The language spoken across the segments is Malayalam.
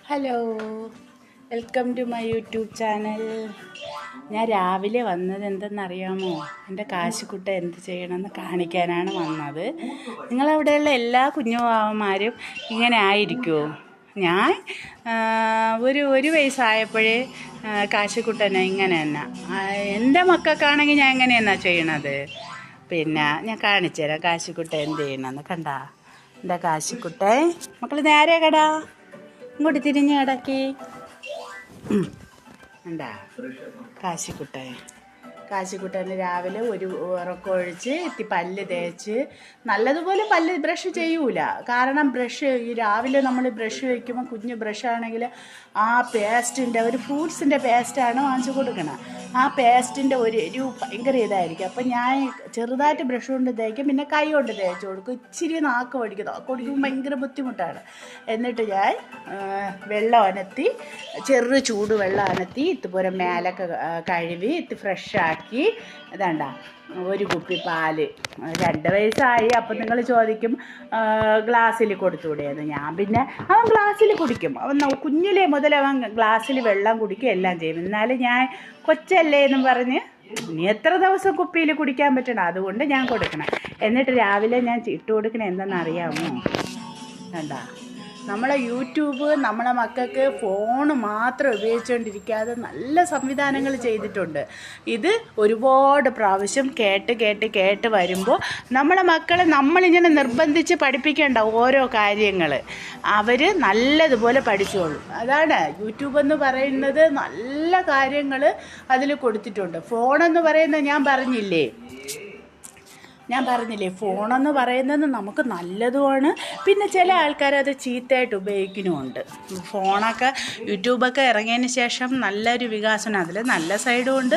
Hello, welcome to my YouTube channel. ഞാൻ രാവിലെ വന്നത് എന്തെന്നറിയാമോ? എൻ്റെ കാശിക്കുട്ട എന്ത് ചെയ്യണമെന്ന് കാണിക്കാനാണ് വന്നത്. നിങ്ങളവിടെയുള്ള എല്ലാ കുഞ്ഞുമാവന്മാരും ഇങ്ങനെ ആയിരിക്കുമോ? ഞാൻ ഒരു വയസ്സായപ്പോഴേ കാശിക്കുട്ടനെ ഇങ്ങനെ തന്നെ. എൻ്റെ മക്കൾക്കാണെങ്കിൽ ഞാൻ എങ്ങനെയെന്നാ ചെയ്യണത്. പിന്നെ ഞാൻ കാണിച്ചു തരാം കാശിക്കുട്ട എന്ത് ചെയ്യണമെന്ന്. കണ്ടാ എൻ്റെ കാശിക്കുട്ടേ? മക്കൾ നേരെ കടാ, ഇങ്ങോട്ട് തിരിഞ്ഞ് കിടക്കി. ഉണ്ടാ കാശിക്കുട്ടന് രാവിലെ ഒരു ഉറക്കമൊഴിച്ച് പല്ല് തേച്ച് നല്ലതുപോലെ പല്ല് ബ്രഷ് ചെയ്യൂല. കാരണം ഈ രാവിലെ നമ്മൾ ബ്രഷ് വയ്ക്കുമ്പോൾ കുഞ്ഞ് ബ്രഷാണെങ്കിൽ ആ പേസ്റ്റിൻ്റെ ഒരു ഫ്രൂട്ട്സിൻ്റെ പേസ്റ്റാണ് വാങ്ങിച്ചു കൊടുക്കണം. ആ പേസ്റ്റിൻ്റെ ഒരു ഭയങ്കര ഇതായിരിക്കും. അപ്പം ഞാൻ ചെറുതായിട്ട് ബ്രഷ് കൊണ്ട് തേക്കും, പിന്നെ കൈ കൊണ്ട് തേച്ച് കൊടുക്കും. ഇച്ചിരി നാക്ക് ഓടിക്കുമ്പോൾ ഭയങ്കര ബുദ്ധിമുട്ടാണ്. എന്നിട്ട് ഞാൻ വെള്ളം അനത്തി, ചൂട് വെള്ളം അനത്തി ഇതുപോലെ മേലൊക്കെ കഴുകി ഫ്രഷാക്കി. ഇതാണ്ട ഒരു കുപ്പി പാല്. 2 വയസ്സായി. അപ്പം നിങ്ങൾ ചോദിക്കും ഗ്ലാസ്സിൽ കൊടുത്തുകൂടെയെന്ന്. ഞാൻ പിന്നെ അവൻ ഗ്ലാസ്സിൽ കുടിക്കും. അവൻ കുഞ്ഞിലേ മുതൽ അവൻ ഗ്ലാസ്സിൽ വെള്ളം കുടിക്കും, എല്ലാം ചെയ്യും. എന്നാലും ഞാൻ കൊച്ചല്ലേ എന്നും പറഞ്ഞ് ഇനി എത്ര ദിവസം കുപ്പിയിൽ കുടിക്കാൻ പറ്റണം, അതുകൊണ്ട് ഞാൻ കൊടുക്കണം. എന്നിട്ട് രാവിലെ ഞാൻ ഇട്ട് കൊടുക്കണം. എന്തെന്നറിയാമോ? കണ്ടാ, നമ്മളെ യൂട്യൂബ് നമ്മളെ മക്കൾക്ക് ഫോണ് മാത്രം ഉപയോഗിച്ചുകൊണ്ടിരിക്കാതെ നല്ല സംവിധാനങ്ങൾ ചെയ്തിട്ടുണ്ട്. ഇത് ഒരുപാട് പ്രാവശ്യം കേട്ട് വരുമ്പോൾ നമ്മളെ മക്കളെ നമ്മളിങ്ങനെ നിർബന്ധിച്ച് പഠിപ്പിക്കേണ്ട ഓരോ കാര്യങ്ങൾ അവർ നല്ലതുപോലെ പഠിച്ചോളും. അതാണ് യൂട്യൂബ് എന്ന് പറയുന്നത്. നല്ല കാര്യങ്ങൾ അതിൽ കൊടുത്തിട്ടുണ്ട്. ഫോണെന്ന് പറയുന്നത് ഞാൻ പറഞ്ഞില്ലേ, ഫോണെന്ന് പറയുന്നത് നമുക്ക് നല്ലതുമാണ്. പിന്നെ ചില ആൾക്കാർ അത് ചീത്തയായിട്ട് ഉപയോഗിക്കുന്നുമുണ്ട്. ഫോണൊക്കെ യൂട്യൂബൊക്കെ ഇറങ്ങിയതിന് ശേഷം നല്ലൊരു വികാസനം. അതിൽ നല്ല സൈഡും ഉണ്ട്,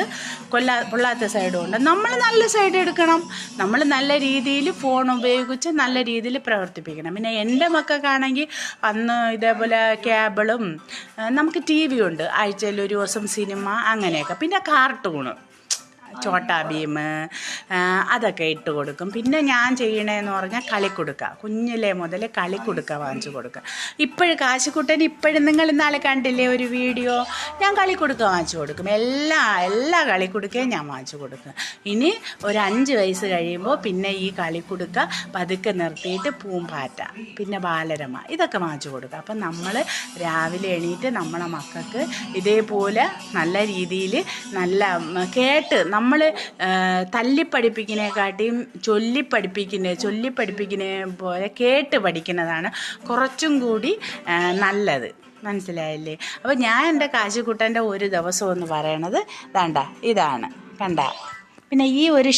പൊള്ളാത്ത സൈഡും ഉണ്ട്. നമ്മൾ നല്ല സൈഡ് എടുക്കണം. നമ്മൾ നല്ല രീതിയിൽ ഫോൺ ഉപയോഗിച്ച് നല്ല രീതിയിൽ പ്രവർത്തിപ്പിക്കണം. പിന്നെ എൻ്റെ മക്കൾക്കാണെങ്കിൽ അന്ന് ഇതേപോലെ കേബിളും നമുക്ക് TV ഉണ്ട്, ആഴ്ചയിൽ ഒരു ദിവസം സിനിമ, അങ്ങനെയൊക്കെ. പിന്നെ കാർട്ടൂണ്, ചോട്ടാ ഭീം, അതൊക്കെ ഇട്ട് കൊടുക്കും. പിന്നെ ഞാൻ ചെയ്യണതെന്ന് പറഞ്ഞാൽ കളിക്കുടുക്ക, കുഞ്ഞിലേ മുതൽ കളിക്കുടുക്ക വാങ്ങിച്ചു കൊടുക്കുക. ഇപ്പോഴും കാശിക്കുട്ടന് നിങ്ങൾ ഇന്നാളെ കണ്ടില്ലേ ഒരു വീഡിയോ, ഞാൻ കളിക്കുടുക്ക വാങ്ങിച്ചു കൊടുക്കും. എല്ലാ കളിക്കുടുക്കയും ഞാൻ വാങ്ങിച്ചു കൊടുക്കും. ഇനി ഒരു 5 വയസ്സ് കഴിയുമ്പോൾ പിന്നെ ഈ കളിക്കുടുക്ക പതുക്കെ നിർത്തിയിട്ട് പൂമ്പാറ്റ, പിന്നെ ബാലരമ, ഇതൊക്കെ വാങ്ങിച്ചു കൊടുക്കുക. അപ്പം നമ്മൾ രാവിലെ എണീറ്റ് നമ്മളെ മക്കൾക്ക് ഇതേപോലെ നല്ല രീതിയിൽ നല്ല കേട്ട്, നമ്മൾ തല്ലിപ്പഠിപ്പിക്കുന്നതിനെക്കാട്ടിയും ചൊല്ലിപ്പഠിപ്പിക്കുന്ന പോലെ കേട്ട് പഠിക്കുന്നതാണ് കുറച്ചും കൂടി നല്ലത്. മനസ്സിലായില്ലേ? അപ്പോൾ ഞാൻ എൻ്റെ കാശിക്കുട്ടൻ്റെ ഒരു ദിവസം എന്ന് പറയണത് ഇതാണ്. കണ്ട, പിന്നെ ഈ ഒരു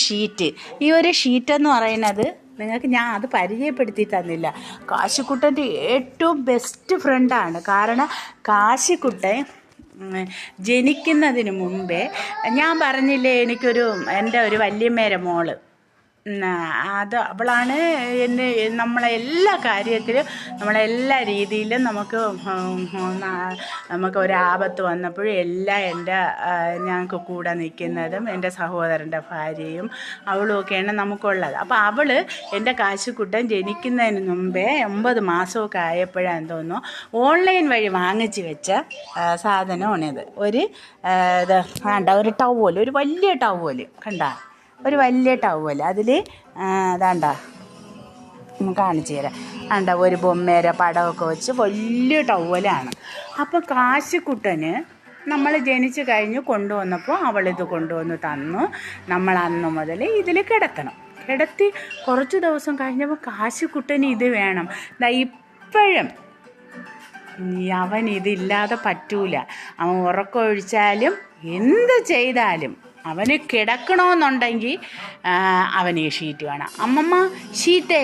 ഷീറ്റെന്ന് പറയുന്നത് നിങ്ങൾക്ക് ഞാൻ അത് പരിചയപ്പെടുത്തി തന്നില്ല. കാശിക്കുട്ടൻ്റെ ഏറ്റവും ബെസ്റ്റ് ഫ്രണ്ടാണ്. കാരണം കാശിക്കുട്ടൻ ജനിക്കുന്നതിന് മുമ്പേ ഞാൻ പറഞ്ഞില്ലേ, എൻ്റെ ഒരു വല്യമ്മേരെ മോള്, അവളാണ് എന്നെ നമ്മളെ എല്ലാ കാര്യത്തിലും നമ്മളെല്ലാ രീതിയിലും നമുക്ക് ഒരാപത്ത് വന്നപ്പോഴും എല്ലാം ഞങ്ങൾക്ക് കൂടെ നിൽക്കുന്നതും എൻ്റെ സഹോദരൻ്റെ ഭാര്യയും അവളും ഒക്കെയാണ് നമുക്കുള്ളത്. അപ്പോൾ എൻ്റെ കാശിക്കുട്ടൻ ജനിക്കുന്നതിന് മുമ്പേ 9 മാസമൊക്കെ ആയപ്പോഴാന്ന് തോന്നുന്നു ഓൺലൈൻ വഴി വാങ്ങിച്ച് വെച്ച സാധനമാണിത്. ഒരു ടവൽ, ഒരു വലിയ ടവൽ. ഒരു വലിയ ടവൽ. അതിൽ കാണിച്ചു തരാം. ഒരു ബൊമ്മേരെ പടമൊക്കെ വെച്ച് വലിയ ടവലാണ്. അപ്പോൾ കാശിക്കുട്ടന് നമ്മൾ ജനിച്ച് കഴിഞ്ഞ് കൊണ്ടുവന്നപ്പോൾ അവളിത് കൊണ്ടുവന്ന് തന്നു. നമ്മൾ അന്ന് മുതൽ ഇതിൽ കിടത്തി കുറച്ച് ദിവസം കഴിഞ്ഞപ്പോൾ കാശിക്കുട്ടന് ഇത് വേണം. ഇപ്പോഴും അവൻ ഇതില്ലാതെ പറ്റൂല. അവൻ ഉറക്കമൊഴിച്ചാലും എന്ത് ചെയ്താലും അവന് കിടക്കണമെന്നുണ്ടെങ്കിൽ അവന് ഈ ഷീറ്റ് വേണം. അമ്മമ്മ ഷീറ്റേ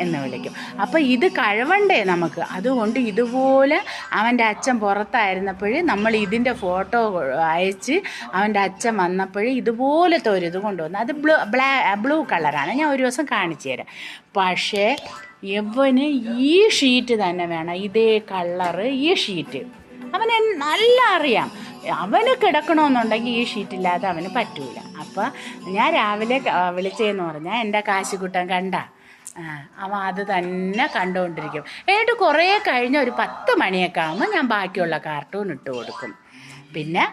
എന്ന് വിളിക്കും. അപ്പോൾ ഇത് കഴിവണ്ടേ നമുക്ക്? അതുകൊണ്ട് ഇതുപോലെ അവൻ്റെ അച്ഛൻ പുറത്തായിരുന്നപ്പോൾ നമ്മൾ ഇതിൻ്റെ ഫോട്ടോ അയച്ച് അവൻ്റെ അച്ഛൻ വന്നപ്പോൾ ഇതുപോലത്തെ ഒരു ഇത് കൊണ്ടുവന്നു. അത് ബ്ലൂ കളറാണ്. ഞാൻ ഒരു ദിവസം കാണിച്ചു തരാം. പക്ഷേ ഇവന് ഈ ഷീറ്റ് തന്നെ വേണം, ഇതേ കളറ് ഈ ഷീറ്റ്. അവന് നല്ല അറിയാം. അവന് കിടക്കണമെന്നുണ്ടെങ്കിൽ ഈ ഷീറ്റില്ലാതെ അവന് പറ്റൂല. അപ്പോൾ ഞാൻ രാവിലെ വിളിച്ചതെന്ന് പറഞ്ഞാൽ എൻ്റെ കാശിക്കുട്ടൻ അവൻ അത് തന്നെ കണ്ടുകൊണ്ടിരിക്കും. എന്നിട്ട് കുറേ കഴിഞ്ഞ ഒരു 10 മണിയൊക്കെ ആകുമ്പോൾ ഞാൻ ബാക്കിയുള്ള കാർട്ടൂൺ ഇട്ട് കൊടുക്കും. പിന്നെ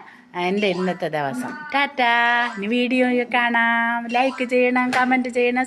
എൻ്റെ ഇന്നത്തെ ദിവസം ടാറ്റാ. ഇനി വീഡിയോ കാണാം. ലൈക്ക് ചെയ്യണം, കമൻറ്റ് ചെയ്യണം,